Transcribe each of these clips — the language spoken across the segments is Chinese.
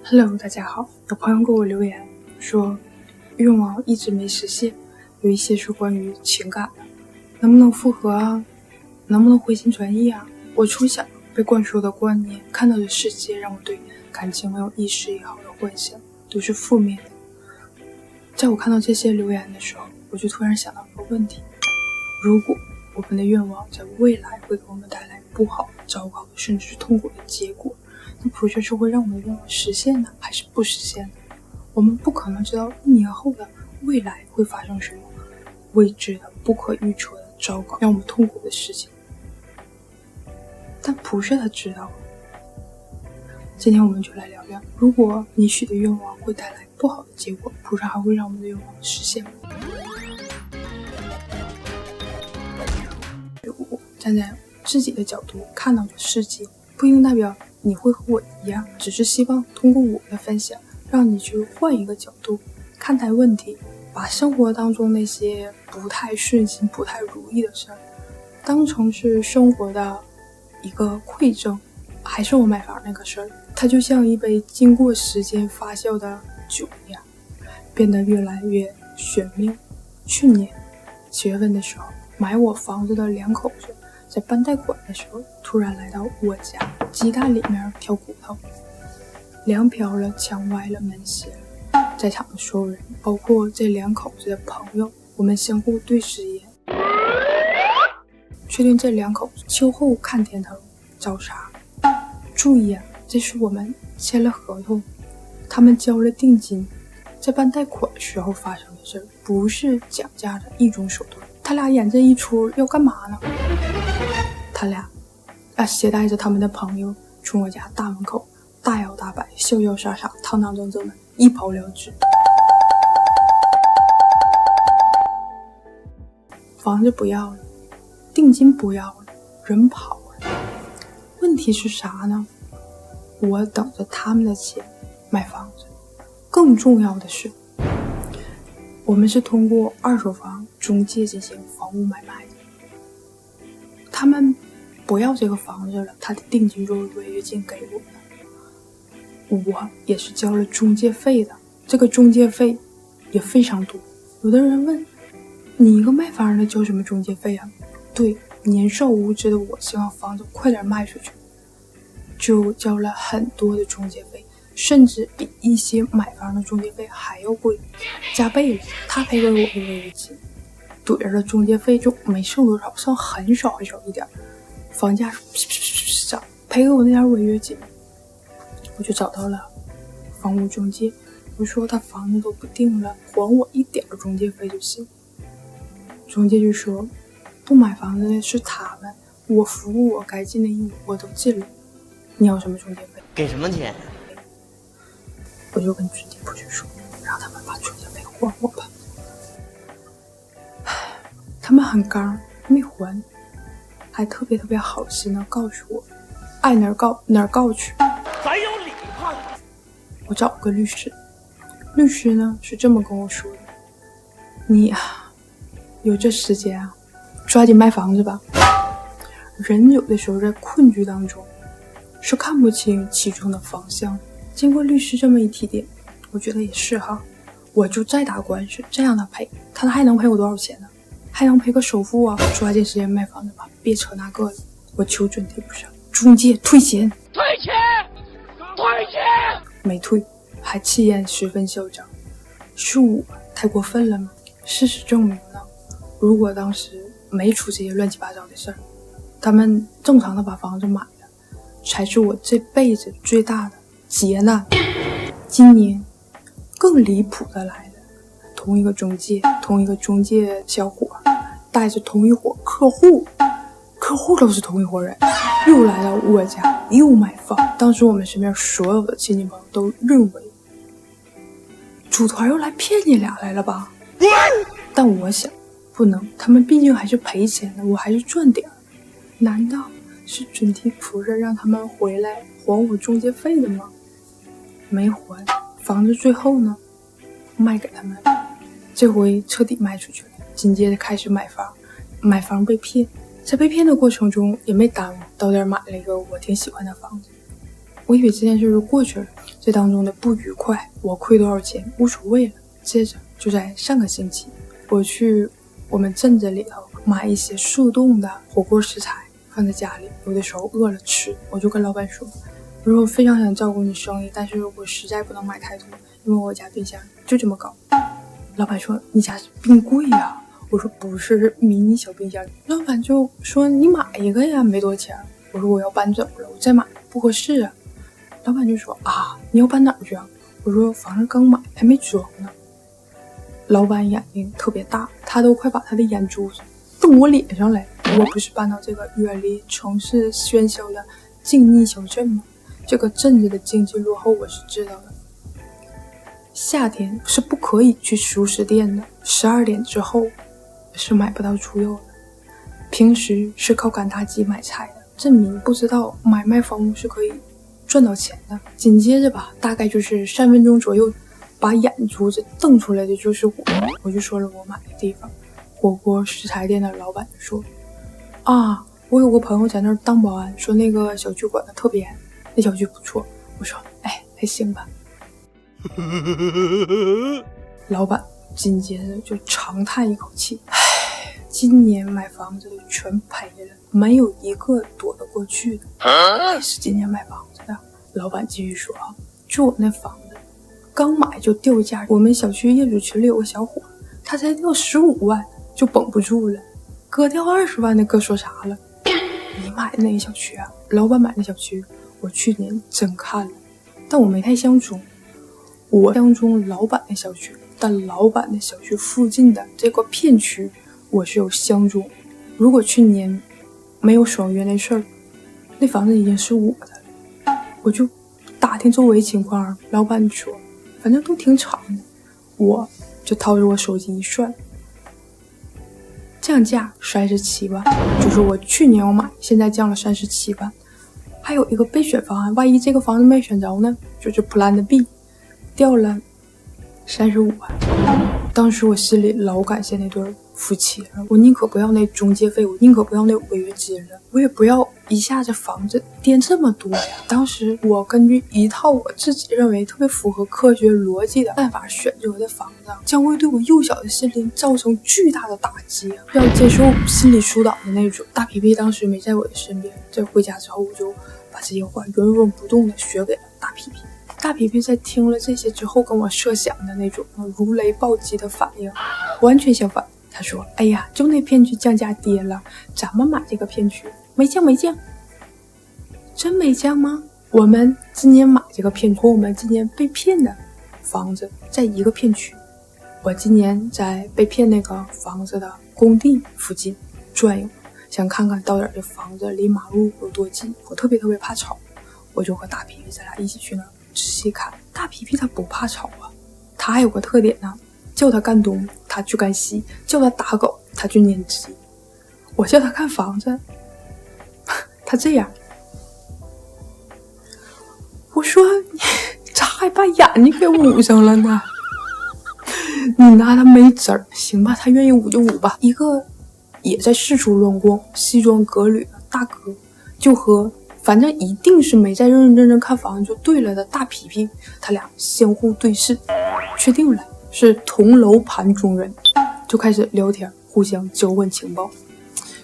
Hello， 大家好。有朋友给我留言说，愿望一直没实现，有一些是关于情感的，能不能复合啊？能不能回心转意啊？我从小被灌输的观念，看到的世界，让我对感情没有一丝一毫的幻想，都是负面的。在我看到这些留言的时候，我就突然想到一个问题：如果我们的愿望在未来会给我们带来不好、糟糕的，甚至是痛苦的结果，那普世是会让我们的愿望实现呢，还是不实现呢？我们不可能知道1年后的未来会发生什么未知的、不可预测的、糟糕让我们痛苦的事情，但普世他知道。今天我们就来聊聊，如果你许的愿望会带来不好的结果，普世还会让我们的愿望实现吗？我站在自己的角度看到的世界，不一定代表你会和我一样，只是希望通过我的分享，让你去换一个角度看待问题，把生活当中那些不太顺心、不太如意的事儿，当成是生活的一个馈赠。还是我买房那个事儿，它就像一杯经过时间发酵的酒一样，变得越来越玄妙。去年7月份的时候，买我房子的2口子在办贷款的时候，突然来到我家，鸡蛋里面挑骨头，粮飘了，墙歪了，门斜了。在场的所有人，包括这2口子的朋友，我们相互对视一眼，确定这2口子秋后看天头，找茬。注意啊，这是我们签了合同，他们交了定金，在办贷款的时候发生的事，不是讲价的一种手段。他俩演这一出要干嘛呢？他俩携带着他们的朋友从我家大门口大摇大摆、潇潇洒洒、堂堂正正的一跑了之。房子不要了，定金不要了，人跑了。问题是啥呢？我等着他们的钱买房子。更重要的是，我们是通过二手房中介进行房屋买卖的。他们不要这个房子了，他的定金作为违约金给我的，我也是交了中介费的，这个中介费也非常多。有的人问，你一个卖房的交什么中介费啊？对，年少无知的我希望房子快点卖出去，就交了很多的中介费，甚至比一些买房的中介费还要贵，加倍了。他赔给我的违约金，怼着的中介费就没剩多少，剩很少很少一点，房价涨，赔给我那点违约金。我就找到了房屋中介，我说他房子都不定了，还我一点中介费就行。中介就说，不买房子的是他们，我服务我该尽的义务我都尽了，你要什么中介费？给什么钱？我就跟中介部去说，让他们把中介费还我吧。他们很刚，没还，还特别好心的告诉我，爱哪儿告哪儿告去。还有理怕？我找个律师，律师呢是这么跟我说的，你有这时间啊，抓紧卖房子吧。人有的时候在困局当中是看不清其中的方向。经过律师这么一提点，我觉得也是哈，我就再打官司，再让他赔，他还能赔我多少钱呢？还能赔个首付啊！抓紧时间卖房子吧，别扯那个了。我求准提不上，中介退钱，退钱，退钱！没退，还气焰十分嚣张。是我太过分了吗？事实证明呢，如果当时没出这些乱七八糟的事儿，他们正常的把房子买了，才是我这辈子最大的劫难。今年更离谱的来了，同一个中介小伙带着同一伙客户都是同一伙人，又来到我家又买房。当时我们身边所有的亲戚朋友都认为组团又来骗你俩来了吧，但我想不能，他们毕竟还是赔钱的，我还是赚点。难道是准提菩萨让他们回来还我中介费的吗？没还，房子最后呢卖给他们，这回彻底卖出去了。紧接着开始买房被骗，在被骗的过程中也没耽误，到店买了一个我挺喜欢的房子。我以为这件事就过去了，这当中的不愉快，我亏多少钱无所谓了。接着就在上个星期，我去我们镇子里头买一些速冻的火锅食材放在家里，有的时候饿了吃，我就跟老板说，我说我非常想照顾你生意，但是我实在不能买太多，因为我家冰箱就这么高。老板说你家是冰柜呀？我说不是，迷你小冰箱。老板就说你买一个呀，没多少钱。我说我要搬走了，我再买不合适啊。老板就说啊，你要搬哪儿去啊？我说房子刚买还没装呢。老板眼睛特别大，他都快把他的眼珠子瞪我脸上来。我不是搬到这个远离城市喧嚣的静谧小镇吗？这个镇子的经济落后我是知道的。夏天是不可以去熟食店的，12点之后是买不到猪肉的。平时是靠赶大集买菜的，镇民不知道买卖房屋是可以赚到钱的。紧接着吧，大概就是3分钟左右，把眼珠子瞪出来的就是我就说了我买的地方。火锅食材店的老板就说啊，我有个朋友在那儿当保安，说那个小区管得特别严，那小区不错。我说哎，还行吧。老板紧接着就长叹一口气，唉，今年买房子的全赔了，没有一个躲得过去的。还是今年买房子的。老板继续说啊，就我那房子刚买就掉价，我们小区业主群里有个小伙，他才掉15万就绷不住了，哥掉20万的哥说啥了？你买的那个小区啊？老板买的小区我去年真看了，但我没太相中。我相中老板的小区，但老板的小区附近的这个片区我是有相中。如果去年没有爽约那事儿，那房子已经是我的了。我就打听周围情况，老板说反正都挺长的，我就掏着我手机一算，降价37万，就是我去年我买，现在降了37万。还有一个备选方案，万一这个房子没选着呢，就是 Plan B， 掉了35万。当时我心里老感谢那对夫妻了，我宁可不要那中介费，我宁可不要那违约金了，我也不要一下子房子跌这么多呀。当时我根据一套我自己认为特别符合科学逻辑的办法选择的房子，将会对我幼小的心灵造成巨大的打击，要接受心理疏导的那种。大皮皮当时没在我的身边，在回家之后我就把这些话原封不动的学给了大皮皮。大皮皮在听了这些之后，跟我设想的那种如雷暴击的反应完全相反。他说哎呀，就那片区降价跌了，咱们买这个片区没降。真没降吗？我们今年买这个片区和我们今年被骗的房子在一个片区。我今年在被骗那个房子的工地附近转悠，想看看到底这房子离马路有多近。我特别怕吵，我就和大皮皮咱俩一起去那儿仔细看。大皮皮他不怕吵啊，他还有个特点呢，叫他干东他去干西，叫他打狗他去撵鸡。我叫他看房子，他这样。我说你咋还把眼睛给捂上了呢？你拿他没辙儿，行吧，他愿意捂就捂吧。一个也在四处乱逛西装革履的大哥，就和反正一定是没在认认真看房子就对了的大皮皮，他俩相互对视，确定了是同楼盘中人，就开始聊天，互相交换情报。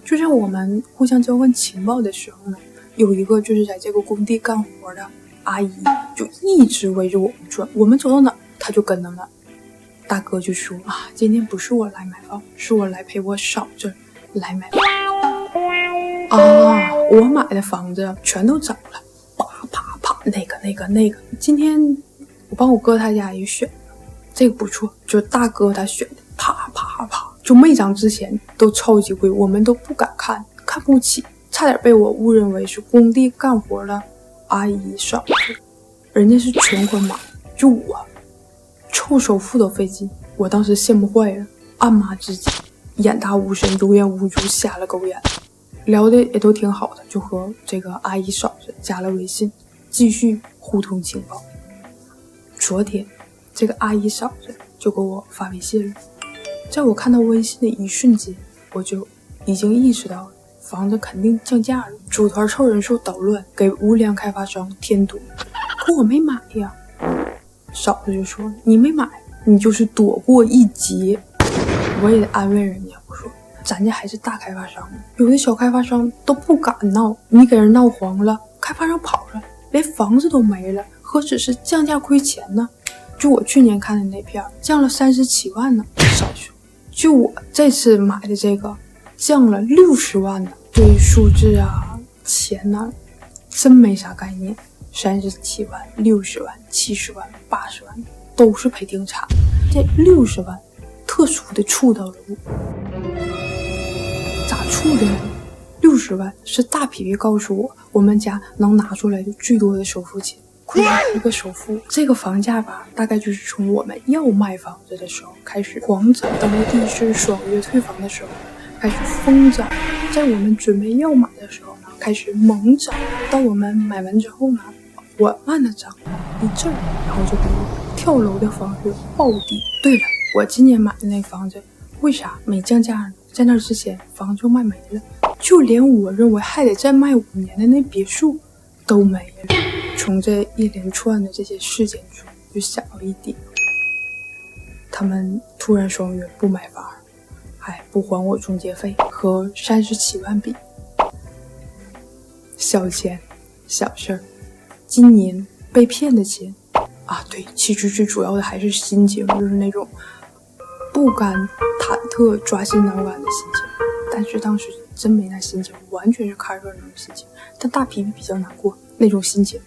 就像我们互相交换情报的时候呢，有一个就是在这个工地干活的阿姨就一直围着我们转，我们走到哪儿她就跟到哪儿。大哥就说啊，今天不是我来买房，是我来陪我嫂子来买房啊，我买的房子全都涨了，啪那个今天我帮我哥他家也选了，这个不错，就是大哥他选的，啪，就没涨之前都超级贵，我们都不敢看不起，差点被我误认为是工地干活的阿姨嫂子，人家是全款买，就我凑首付都费劲。我当时羡慕坏了，暗骂自己眼大无神，有眼无珠，瞎了狗眼。聊的也都挺好的，就和这个阿姨嫂子加了微信，继续互通情报。昨天这个阿姨嫂子就给我发微信了，在我看到微信的一瞬间，我就已经意识到了房子肯定降价了，组团凑人数捣乱，给无良开发商添堵。可我没买呀，嫂子就说你没买，你就是躲过一劫。我也安慰人家，我说咱家还是大开发商呢，有的小开发商都不敢闹，你给人闹黄了，开发商跑了，连房子都没了，何止是降价亏钱呢？就我去年看的那片降了37万呢，少说。就我这次买的这个降了60万呢，对数字啊钱呢真没啥概念。37万、60万、70万、80万都是赔定产，这60万特殊的触到了我。咋触的呢？60万是大皮皮告诉我们家能拿出来的最多的首付钱。亏一个首付，这个房价吧，大概就是从我们要卖房子的时候开始狂涨，等到第一次爽约退房的时候开始疯涨，在我们准备要买的时候呢，开始猛涨，到我们买完之后呢，缓慢的涨一阵，然后就给我跳楼的方式暴跌。对了，我今年买的那房子为啥没降价呢？在那之前房就卖没了，就连我认为还得再卖5年的那别墅都没了。从这一连串的这些事件中就想到一点，他们突然爽约不买房，还不还我中介费，和37万比，小钱小事儿。今年被骗的钱啊，对，其实最主要的还是心情，就是那种不甘忐忑抓心挠肝的心情。但是当时真没那心情，完全是看热闹的心情。但大皮皮比较难过，那种心情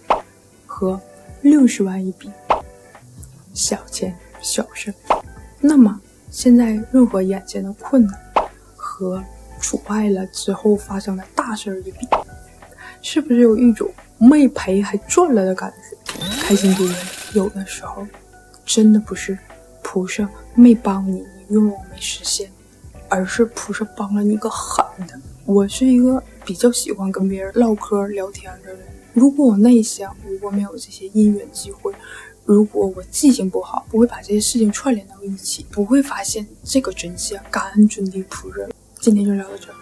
和60万一比，小钱小事。那么现在任何眼前的困难和阻碍了之后发生的大事一比，是不是有一种没赔还赚了的感觉？开心多了。有的时候真的不是菩萨没帮你，你愿望没实现，而是菩萨帮了你个狠的。我是一个比较喜欢跟别人唠嗑聊天的人，如果我内向，如果没有这些因缘机会，如果我记性不好，不会把这些事情串联到一起，不会发现这个真相。感恩尊帝菩萨。今天就聊到这儿。